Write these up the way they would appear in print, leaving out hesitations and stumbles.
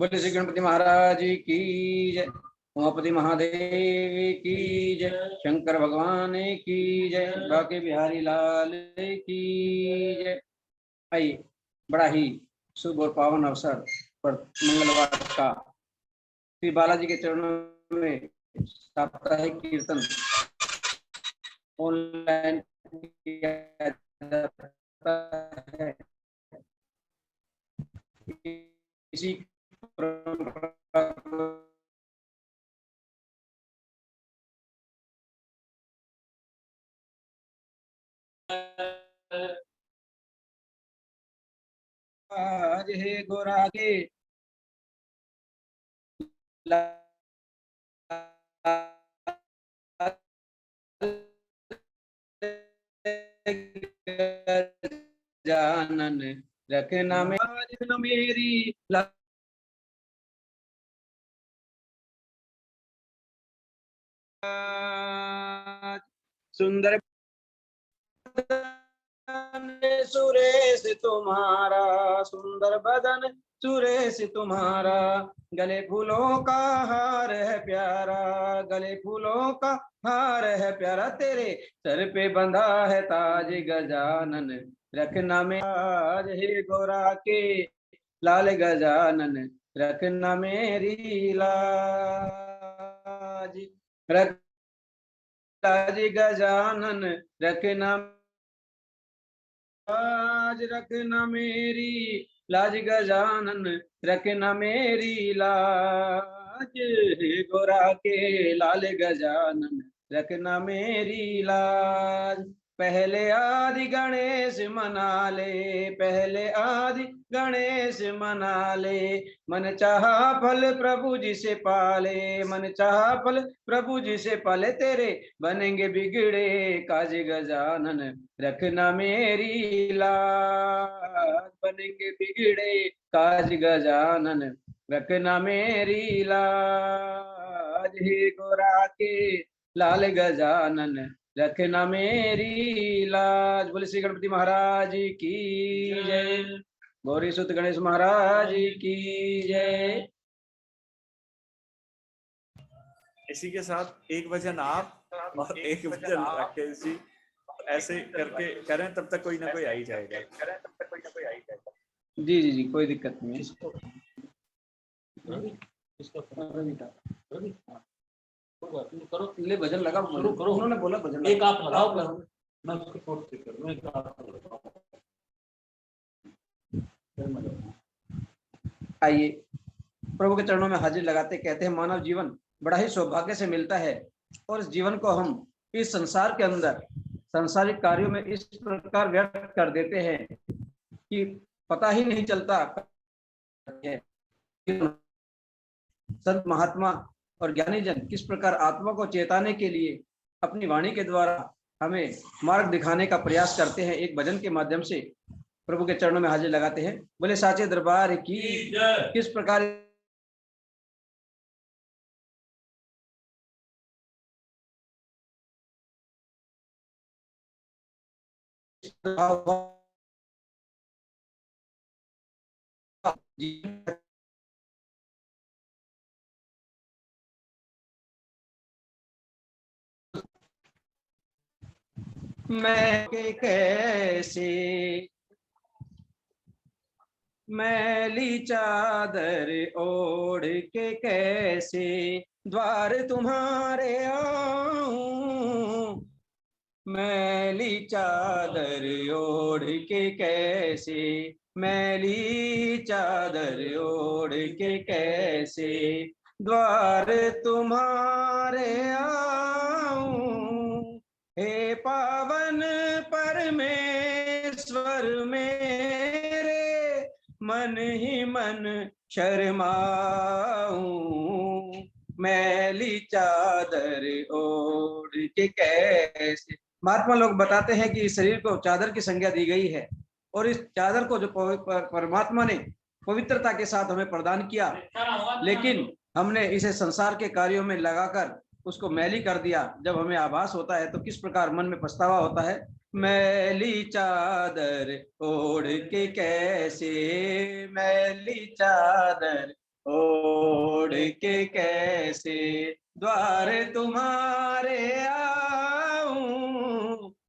बोले श्री गणपति महाराज की जय, उमापति महादेव की जय, शंकर भगवान की जय, बाके बिहारी लाल की जय। आइए, बड़ा ही शुभ और पावन अवसर पर मंगलवार का श्री बालाजी के चरणों में साप्ताहिक कीर्तन ऑनलाइन किया जाता है। इसी परंपरा को आज हे गोरा के जानन रखना मेरी सुंदर सुरेश तुम्हारा, सुंदर बदन सुरेश तुम्हारा, गले फूलों का हार है प्यारा, गले फूलों का हार है प्यारा, तेरे सर पे बंधा है ताज गजानन रखना में आज हे गोरा के लाल गजानन रखना मेरी लाज, रख लाज गजानन रखना लाज, रखना मेरी लाज गजानन रखना मेरी लाज, गोरा के लाल गजानन रखना मेरी लाज। पहले आदि गणेश मना ले, पहले आदि गणेश मना ले, मन चाहा फल प्रभु जी से पाले, मन चाहा फल प्रभु जी से पाले, तेरे बनेंगे बिगड़े काज गजानन रखना मेरी लाज, बनेंगे बिगड़े काज गजानन रखना मेरी लाज, हे गोरा के लाल गजानन रखना मेरी लाज। बोले श्री गणपति महाराज की जय, गौरी सुत गणेश महाराज की जय। इसी के साथ एक भजन आप और एक भजन राकेश जी ऐसे करके करें, तब तक कोई ना कोई आ ही जाएगा। जी जी जी, कोई दिक्कत नहीं है। करो, ले भजन लगा, शुरू करो। उन्होंने बोला भजन एक आप लगाओ, मैं उसको फोर्स करूं, एक आप लगाओ। आइए, प्रभु के चरणों में हाजिर लगाते कहते हैं, मानव जीवन बड़ा ही सौभाग्य से मिलता है और इस जीवन को हम इस संसार के अंदर सांसारिक कार्यों में इस प्रकार व्यर्थ कर देते हैं कि पता ही नहीं चलता है। संत महात्मा और ज्ञानी जन किस प्रकार आत्मा को चेताने के लिए अपनी वाणी के द्वारा हमें मार्ग दिखाने का प्रयास करते हैं, एक भजन के माध्यम से प्रभु के चरणों में हाजिर लगाते हैं। बोले साचे दरबार की किस प्रकार मैं के कैसे मैली चादर ओढ़ के कैसे द्वार तुम्हारे आऊं, मैली चादर ओढ़ के कैसे, मैली चादर ओढ़ के कैसे द्वार तुम्हारे आऊं, हे पावन परमेश्वर मेरे मन ही मन शर्माऊं, मैली चादर ओढ़ के कैसे। महात्मा लोग बताते हैं कि इस शरीर को चादर की संज्ञा दी गई है और इस चादर को जो परमात्मा ने पवित्रता के साथ हमें प्रदान किया, लेकिन हमने इसे संसार के कार्यों में लगाकर उसको मैली कर दिया। जब हमें आभास होता है तो किस प्रकार मन में पछतावा होता है। मैली चादर ओढ़ के कैसे, मैली चादर ओढ़ के कैसे द्वार तुम्हारे आऊं,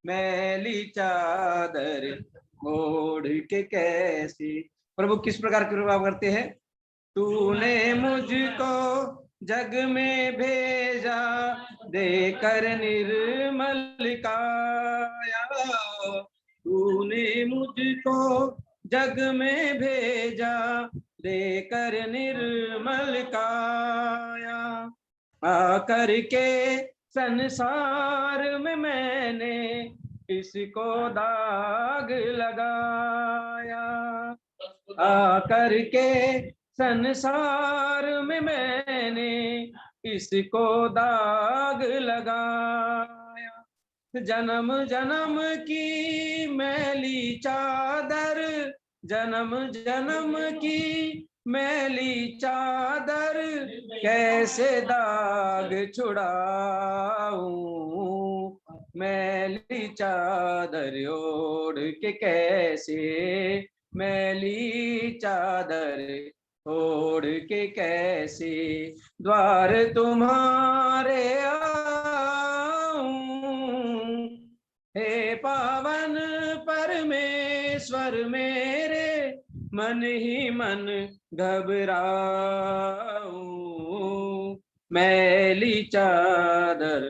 मैली चादर ओढ़ के कैसे। प्रभु किस प्रकार की कृपा करते हैं। तूने मुझको जग में भेजा, देकर निर्मल काया। तूने मुझको जग में भेजा, देकर निर्मल काया। आकर के संसार में मैंने इसको दाग लगाया। आकर के संसार में मैंने इसको दाग लगाया। जन्म जन्म की मैली चादर, जन्म जन्म की मैली चादर, कैसे दाग छुड़ाऊं, मैली चादर ओढ़ के कैसे, मैली चादर ओढ़ के कैसे द्वार तुम्हारे आऊं। हे पावन परमेश्वर मेरे, मन ही मन घबराऊं, मैली चादर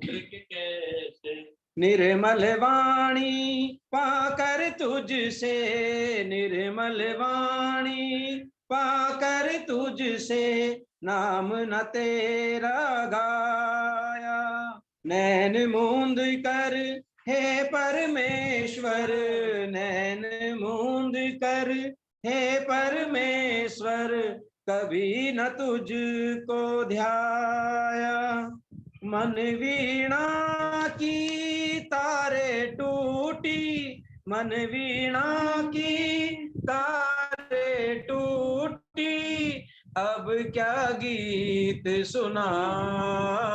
कैसे। निर्मल वाणी पाकर तुझसे, निर्मल वाणी पाकर तुझसे, नाम न तेरा गाया। नैन मूंद कर हे परमेश्वर, नैन मूंद कर हे परमेश्वर, कभी न तुझको ध्याया। मन वीणा की तारे टूटी, मन वीणा की तारे टूटी, अब क्या गीत सुनाऊं,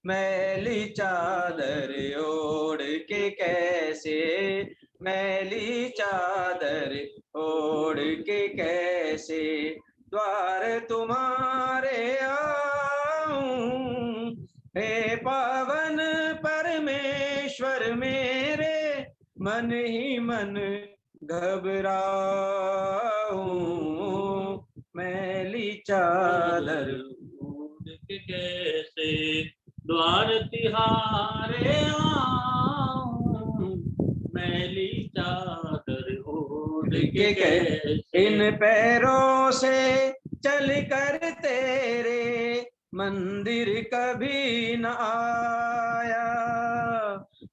मैली चादर ओढ़ के कैसे, मैली चादर ओढ़ के कैसे द्वार तुम्हारे आऊं। हे पावन परमेश्वर मेरे, मन ही मन घबराऊं, मैली चादर ओढ़ के कैसे द्वार तिहारे आऊं, मैली चादर ओढ़ के कैसे। इन पैरों से चल कर तेरे मंदिर कभी न आया,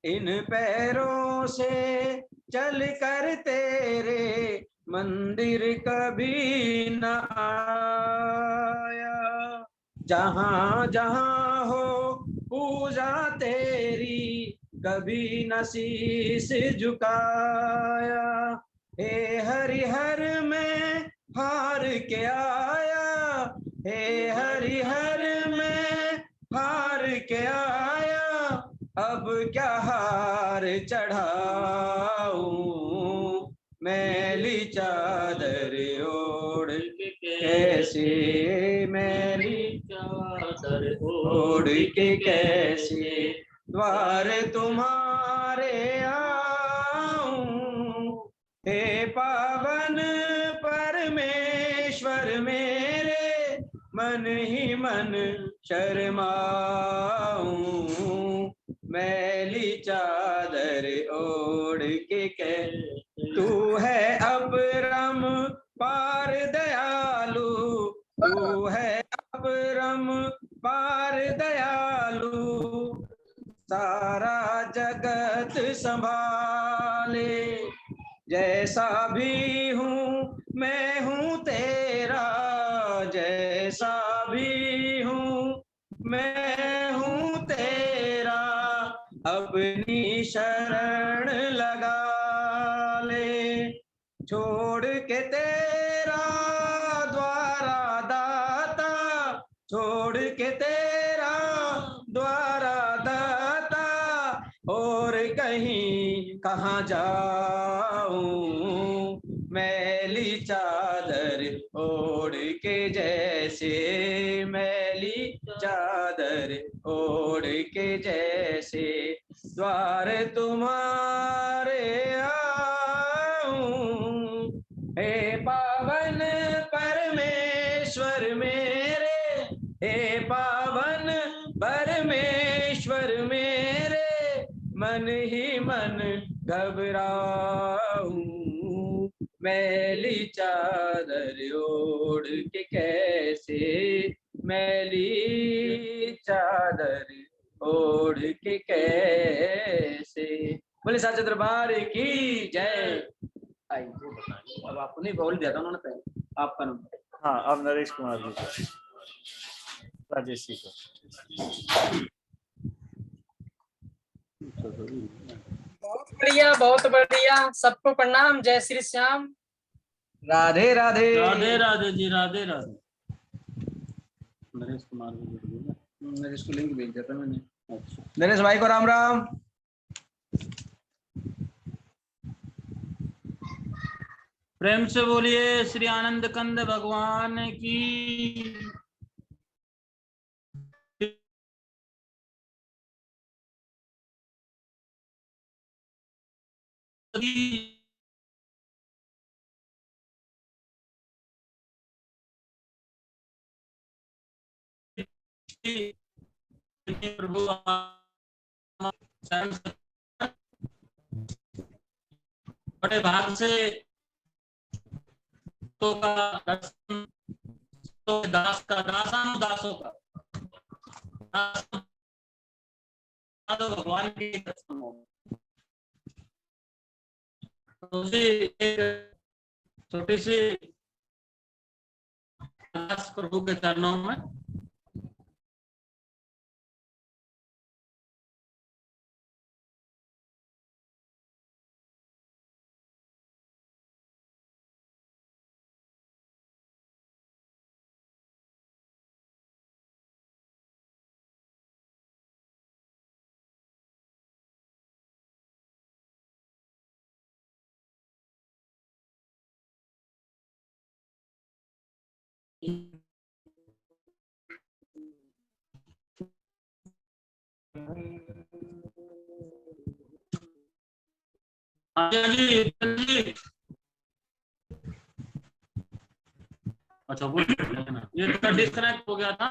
इन पैरों से चल कर तेरे मंदिर कभी न आया। जहाँ जहाँ हो पूजा तेरी, कभी न शीश झुकाया। हे हरिहर में हार के आया, हे हरिहर में हार के आया, अब क्या हार चढ़ाऊं, मैली चादर ओढ़ के कैसे, मैली चादर ओढ़ के कैसे द्वार तुम्हारे आऊं। हे पावन परमेश्वर मेरे, मन ही मन शर्माऊं, मैली चादर ओढ़ के कैसे। तू है अपरम पार दयालु, तू है अपरम पार दयालु, सारा जगत संभाले। जैसा भी हूँ मैं हूँ तेरा, जैसा भी हूँ मैं हूँ तेरा, अपनी शरण लगा ले। छोड़ के तेरा द्वारा दाता, छोड़ के तेरा द्वारा दाता, और कहीं कहाँ जाऊं, मैली चादर ओढ़ के जैसे, मैली चादर ओढ़ के जैसे, द्वार तुम्हारे आऊं, हे पावन परमेश्वर मेरे, हे पावन परमेश्वर मेरे, मन ही मन घबराऊं, मैली चादर ओढ़ के कैसे, मैली चादर ओढ़ के कैसे। बोले साचे दरबार की जय। आइए बताइए, अब आपको नहीं बोल दिया था उन्होंने पहले, आपका नंबर। हाँ, अब नरेश कुमार जी को, राजेश जी को। बहुत बढ़िया, सबको प्रणाम, जय श्री श्याम, राधे राधे। राधे राधे जी, राधे राधे। नरेश कुमार जी, नरेश को लिंक भेज दिया था मैंने। अच्छा, नरेश भाई को राम राम। प्रेम से बोलिए श्री आनंद कंद भगवान की। प्रभु बड़े भाग से तो का दर्शन, तो दास का दासान, दासों का तो भगवान के दर्शन हो। तो एक छोटी सी दास प्रभु के चरणों में। जी अच्छा, वो ये तो डिस्कनेक्ट हो गया था।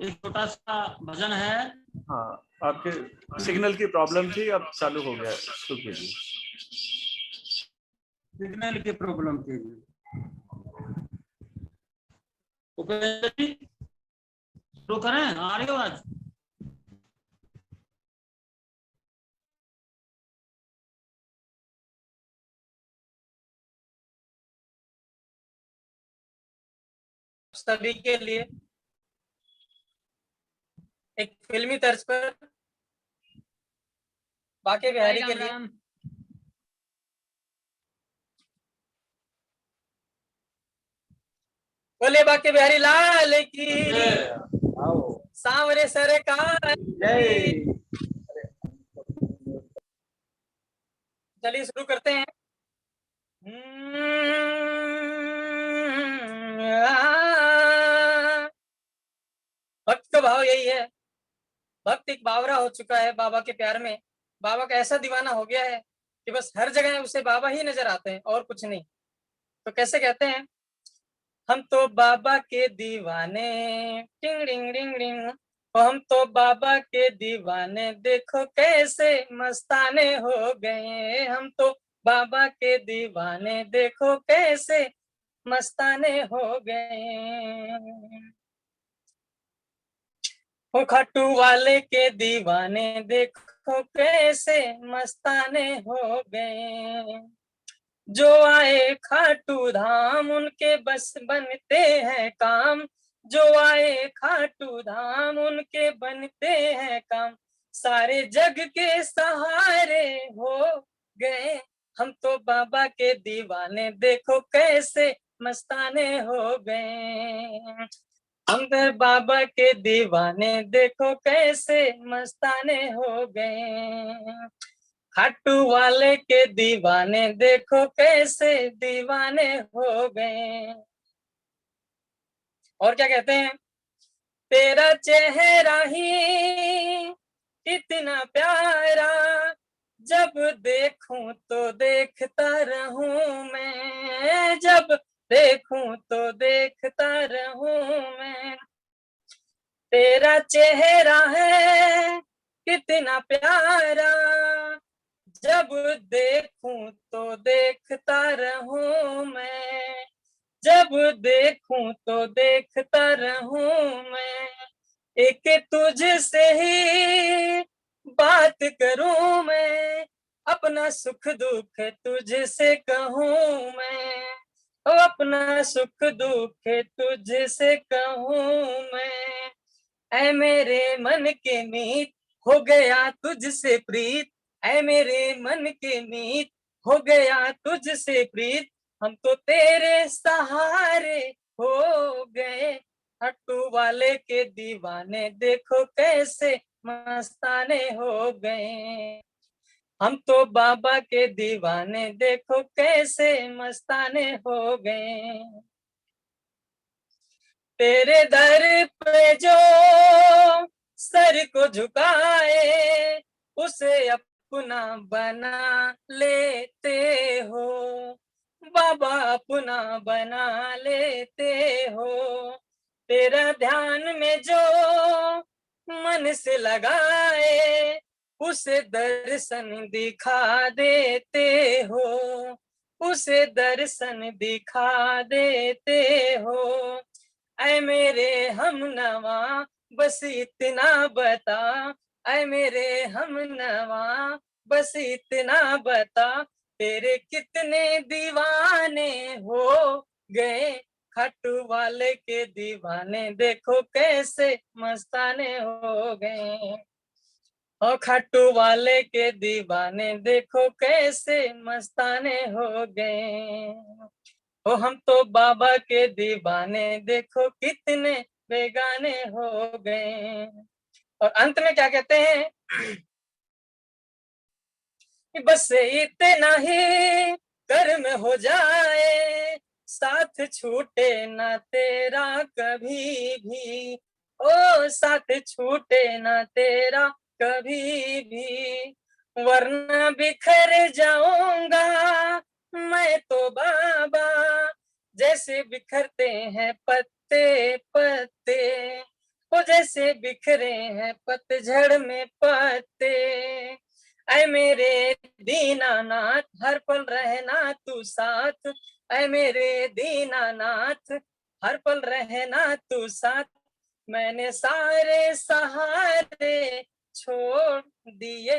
एक छोटा सा भजन है। हाँ, आपके सिग्नल की प्रॉब्लम थी, अब चालू हो गया, शुरू कीजिए। सिग्नल की प्रॉब्लम थी। उपेंद्र जी शुरू करें, आ रही हो आज? सभी के लिए एक फिल्मी तर्ज पर बाके बिहारी के लिए। बोले बाके बिहारी लाल की, सांवरे सरकार की। चलिए शुरू करते हैं। भक्त का भाव यही है, भक्त एक बावरा हो चुका है बाबा के प्यार में। बाबा का ऐसा दीवाना हो गया है कि बस हर जगह उसे बाबा ही नजर आते हैं और कुछ नहीं। तो कैसे कहते हैं, हम तो बाबा के दीवाने, टिंग डिंग डिंग डिंग, हम तो बाबा के दीवाने, देखो कैसे मस्ताने हो गए। हम तो बाबा के दीवाने, देखो कैसे मस्ताने हो गए। वो खाटू वाले के दीवाने, देखो कैसे मस्ताने हो गए। जो आए खाटू धाम, उनके बस बनते हैं काम। जो आए खाटू धाम, उनके बनते हैं काम। सारे जग के सहारे हो गए। हम तो बाबा के दीवाने, देखो कैसे मस्ताने हो गए। हम तो बाबा के दीवाने, देखो कैसे मस्ताने हो गए। खाटू वाले के दीवाने देखो कैसे दीवाने हो गए। और क्या कहते हैं, तेरा चेहरा ही इतना प्यारा, जब देखूं तो देखता रहूं मैं, जब देखूं तो देखता रहूं मैं। तेरा चेहरा है कितना प्यारा, जब देखूं तो देखता रहूं मैं, जब देखूं तो देखता रहूं मैं। एक तुझसे ही बात करूं मैं, अपना सुख दुख तुझसे कहूं मैं, ओ अपना सुख दुख तुझसे कहूं मैं। ऐ मेरे मन के मीत हो गया तुझसे प्रीत, ऐ मेरे मन के मीत हो गया तुझसे प्रीत, हम तो तेरे सहारे हो गए। खाटू वाले के दीवाने देखो कैसे मस्ताने हो गए। हम तो बाबा के दीवाने देखो कैसे मस्ताने हो गए। तेरे दर पे जो सर को झुकाए, उसे अपना बना लेते हो बाबा, अपना बना लेते हो। तेरा ध्यान में जो मन से लगाए, उसे दर्शन दिखा देते हो, उसे दर्शन दिखा देते हो। ऐ मेरे हमनवा बस इतना बता, ऐ मेरे हमनवा बस इतना बता, तेरे कितने दीवाने हो गए। खाटू वाले के दीवाने देखो कैसे मस्ताने हो गए। और खाटू वाले के दीवाने देखो कैसे मस्ताने हो गए। ओ हम तो बाबा के दीवाने देखो कितने बेगाने हो गए। और अंत में क्या कहते हैं कि बस इतना ही कर्म हो जाए, साथ छूटे ना तेरा कभी भी, ओ साथ छूटे ना तेरा कभी भी, वरना बिखर जाऊंगा मैं तो बाबा, जैसे बिखरते हैं पत्ते पत्ते, ओ जैसे बिखरे हैं पतझड़ में पत्ते। ऐ मेरे दीनानाथ हर पल रहना तू साथ, ऐ मेरे दीनानाथ हर पल रहना तू साथ। मैंने सारे सहारे छोड़ दिए,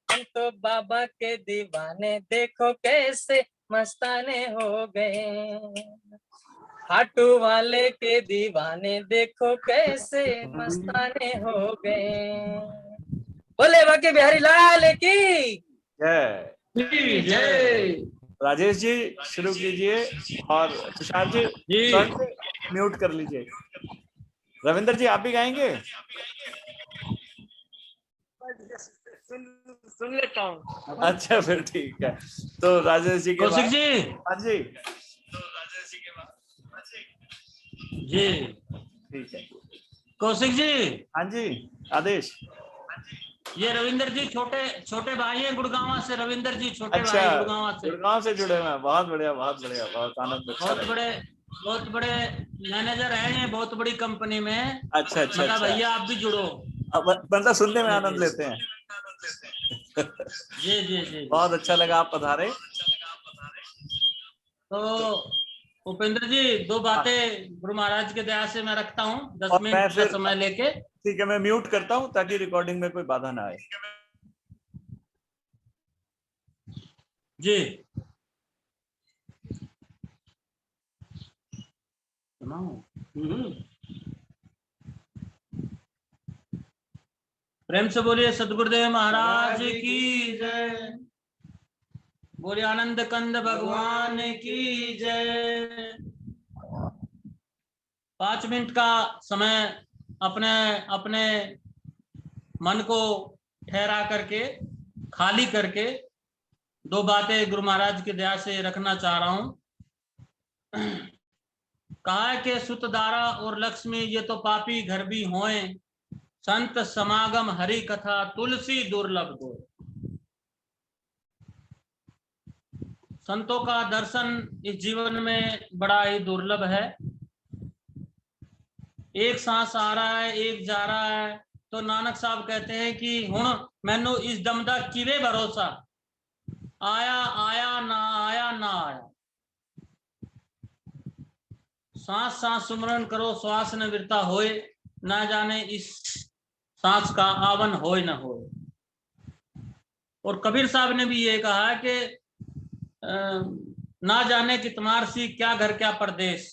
हम तो बाबा के दीवाने देखो कैसे मस्ताने हो गए। खाटू वाले के दीवाने देखो कैसे मस्ताने हो गए। बोले बाकी बिहारी लाल की जय। जय। राजेश जी शुरू कीजिए और तुषार जी स्वयं से म्यूट कर लीजिए। रविंदर जी आप भी गाएंगे? सुन लेता हूँ। अच्छा फिर ठीक है। तो राजेश जी के कौशिक बाद जी हाँ जी जी ठीक है। कौशिक जी हाँ जी आदेश। ये रविंदर जी छोटे छोटे भाई हैं गुड़गांव से। रविंदर जी छोटे अच्छा भाई गुड़गांव से। गुड़गांव से जुड़े हुए हैं। बहुत बढ़िया बहुत बढ़िया बहुत आनंद। बहुत बड़े मैनेजर हैं ये बहुत बड़ी कंपनी में। अच्छा अच्छा मतलब अच्छा भैया आप भी जुड़ो। अब बंदा सुनने में जी, आनंद जी। लेते हैं। जी जी जी बहुत अच्छा लगा आप पधारे। तो उपेंद्र जी दो बातें गुरु महाराज के दया से मैं रखता हूँ 10 और मैं मिनट का फिर समय लेके। ठीक है मैं म्यूट करता हूँ ताकि रिकॉर्डिंग में कोई बाधा ना आए। जी प्रेम से बोलिए सदगुरुदेव महाराज की जय। बोलिए आनंद कंद भगवान की जय। 5 मिनट का समय अपने अपने मन को ठहरा करके खाली करके 2 बातें गुरु महाराज की दया से रखना चाह रहा हूं। कहा है कि सुतदारा और लक्ष्मी ये तो पापी घर भी होए, संत समागम हरि कथा तुलसी दुर्लभ दो। संतों का दर्शन इस जीवन में बड़ा ही दुर्लभ है। एक सांस आ रहा है, एक जा रहा है, तो नानक साहब कहते हैं कि हुण मैनू इस दम दा किवे भरोसा, आया आया ना आया ना आया। सांस सांस सुमरन करो, श्वास न विरता होए, ना जाने इस सांस का आवन होए न होए। और कबीर साहब ने भी ये कहा कि ना जाने कि तुम्हार सी क्या घर क्या परदेश,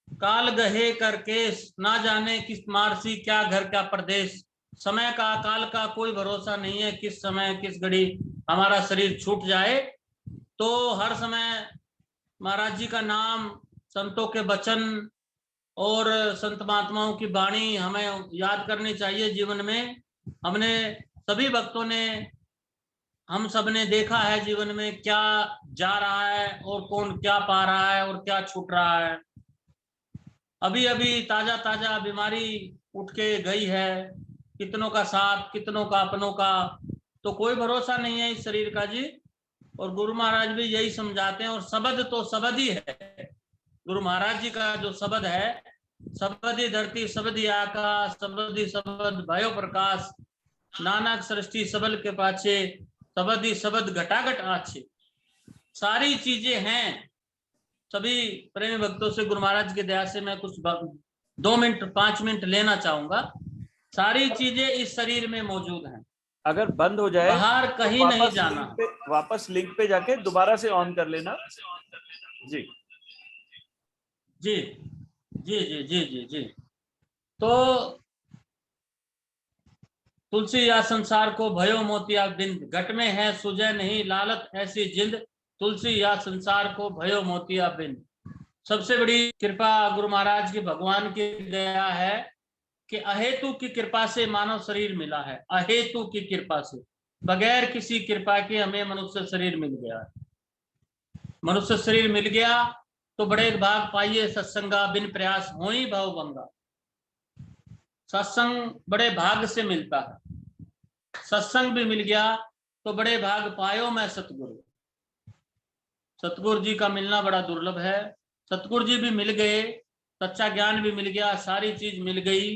काल गहे कर केस, ना जाने किस मारसी क्या घर क्या परदेश। समय का काल का कोई भरोसा नहीं है, किस समय किस घड़ी हमारा शरीर छूट जाए। तो हर समय महाराज जी का नाम, संतों के वचन और संत महात्माओं की वाणी हमें याद करनी चाहिए जीवन में। हमने सभी भक्तों ने, हम सब ने देखा है जीवन में क्या जा रहा है और कौन क्या पा रहा है और क्या छूट रहा है। अभी अभी ताजा ताजा बीमारी उठ के गई है, कितनों का साथ कितनों का अपनों का, तो कोई भरोसा नहीं है इस शरीर का जी। और गुरु महाराज भी यही समझाते हैं। और शब्द तो शब्द ही है, गुरु महाराज जी का जो शब्द है, शब्द ही धरती शब्द ही आकाश, शब्द ही शब्द भयो प्रकाश, नानक सृष्टि सबल के पाछे, शब्द ही शब्द घटाघट आछे। सारी चीजें हैं। सभी प्रेमी भक्तों से गुरु महाराज की दया से मैं कुछ 2 मिनट 5 मिनट लेना चाहूंगा। सारी चीजें इस शरीर में मौजूद हैं। अगर बंद हो जाए बाहर कहीं तो नहीं जाना। वापस लिंक पे जाके दोबारा से ऑन कर लेना जी। जी जी जी जी जी जी। तो तुलसी या संसार को भयो मोतिया बिंद, घट में है सुजय नहीं लालत ऐसी जिंद, तुलसी या संसार को भयो मोतिया बिंद। सबसे बड़ी कृपा गुरु महाराज की, भगवान की दया है कि अहेतु की कृपा से मानव शरीर मिला है। अहेतु की कृपा से, बगैर किसी कृपा के हमें मनुष्य शरीर मिल गया है। मनुष्य शरीर मिल गया तो बड़े भाग पाइए सत्संगा, बिन प्रयास होई भव भंगा। सत्संग बड़े भाग से मिलता है। सत्संग भी मिल गया तो बड़े भाग पायो मैं सतगुरु। सतगुरु जी का मिलना बड़ा दुर्लभ है। सतगुरु जी भी मिल गए, सच्चा ज्ञान भी मिल गया, सारी चीज मिल गई।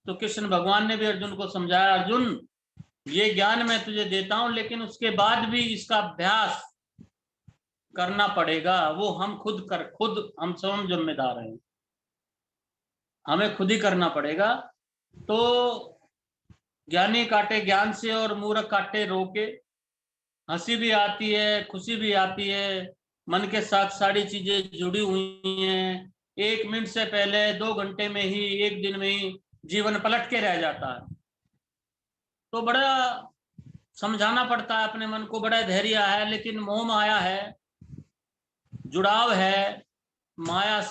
तो कृष्ण भगवान ने भी अर्जुन को समझाया, अर्जुन ये ज्ञान मैं तुझे देता हूं, लेकिन उसके बाद भी इसका अभ्यास करना पड़ेगा। वो हम खुद हम स्वयं जिम्मेदार हैं, हमें खुद ही करना पड़ेगा। तो ज्ञानी काटे ज्ञान से और मूर्ख काटे रोके। हंसी भी आती है, खुशी भी आती है, मन के साथ सारी चीजें जुड़ी हुई हैं। 1 मिनट से पहले 2 घंटे में ही, 1 दिन में ही जीवन पलट के रह जाता है। तो बड़ा समझाना पड़ता है अपने मन को, बड़ा धैर्य है, लेकिन मोह माया है, जुड़ाव है माया से।